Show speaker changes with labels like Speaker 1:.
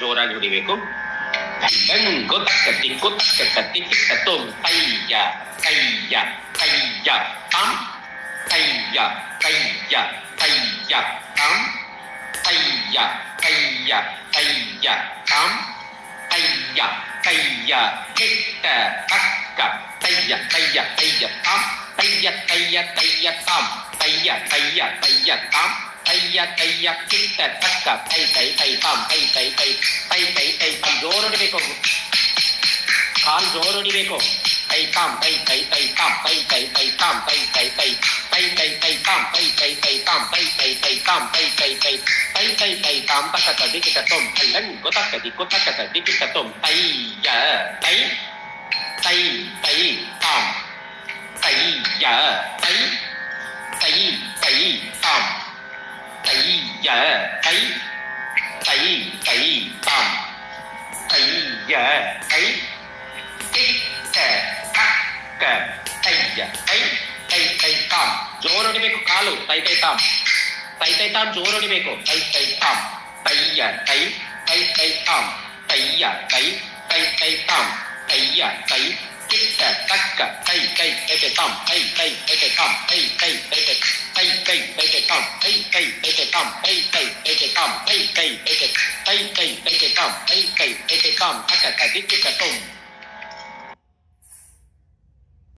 Speaker 1: ಜೋರಾಗಿ ಹೊಡಿಬೇಕು. ಗಂಗು ತಕ್ಕ ದಿಕ್ಕು ತಕ್ಕ ಕತ್ತಿ ಕಿಕ್ಕ ತುಮ್ ತಯ್ಯ ತಯ್ಯ ತಯ್ಯ ತಾಮ್ ತಯ್ಯ ತಯ್ಯ ತಯ್ಯ ತಾಮ್ ತಯ್ಯ ತಯ್ಯ ತಯ್ಯ ತಾಮ್ ತಯ್ಯ ತಯ್ಯ ಕಿಟ್ಟ ತಕ್ಕ ತಯ್ಯ ತಯ್ಯ ತಯ್ಯ ತಾಮ್ ತಯ್ಯ ತಯ್ಯ ತಯ್ಯ ತಾಮ್ ತಯ್ಯ ತಯ್ಯ ತಯ್ಯ ತಾಮ್ ತಯ್ಯ ತಯ್ಯ ಕಿಟ್ಟ ತಕ್ಕ ತೈ ತೈ ತೈ ತಾಮ್ ತೈ ತೈ ತೈ ತೈ ತೈ ತೈ ತಾಮ್ ಜೋರು ಹೊಡಿಬೇಕು. ಕಾಲು ಜೋರು ಹೊಡಿಬೇಕು. ತೈ ತಾಮ್ ತೈ ತೈ ತೈ ತಾಮ್ ತೈ ತೈ ತೈ ತಾಮ್ ತೈ ತೈ ತೈ ತೈ ತೈ ತೈ ತಾಮ್ ತೈ ತೈ ತೈ ತಾಮ್ ತೈ ತೈ ತೈ ತಾಮ್ ತೈ ತೈ ತೈ ತೈ ತೈ ತೈ ತಾಮ್ ತಕ್ಕ ದಿಕ್ಕಿಟ ತುಮ್ ಗಂಗು ತಕ್ಕ ದಿಕ್ಕು ತಕ್ಕ ದಿಕ್ಕಿಟ ತುಮ್ ತಯ್ಯ ತೈ ತೈ ತೈ ತಾಮ್ ತಯ್ಯ ತೈ ತೈ ತೈ ತಾಮ್ ತಯ್ಯ ತೈ ತೈ ತೈ ತಾಮ್ ತಯ್ಯ ತೈ ಕಿಟ್ಟ ತಕ್ಕ ತಯ್ಯ ತೈ ತೈ ತೈ ತಾಮ್ ಜೋರು ಹೊಡಿಬೇಕು. ಕಾಲು ತೈ ತೈ ತಾಮ್ ತೈ ತೈ ತಾಮ್ ಜೋರು ಹೊಡಿಬೇಕು. ತೈ ತೈ ತಾಮ್ ತಯ್ಯ ತೈ ತೈ ತೈ ತಾಮ್ ತಯ್ಯ ತೈ ತೈ ತೈ ತಾಮ್ ತಯ್ಯ ತೈ ಕಿಟ್ಟ ತಕ್ಕ ತೈ ತೈ ತೈ ತೈ ತಾಮ್ ತೈ ತೈ ತೈ ತೈ ತಾಮ್ ತೈ ತೈ ತೈ ತೈ ತೈ ತೈ ತೈ ತೈ ತಾಮ್ ತೈ ತೈ ತೈ ತೈ ತಾಮ್ ತೈ ತೈ ತೈ ತೈ ತಾಮ್ ತೈ ತೈ ತೈ ತೈ ತೈ ತೈ ತೈ ತೈ ತಾಮ್ ತೈ ತೈ ತೈ ತೈ ತಾಮ್ ತಕ್ಕ ದಿಕ್ಕಿಟ ತುಮ್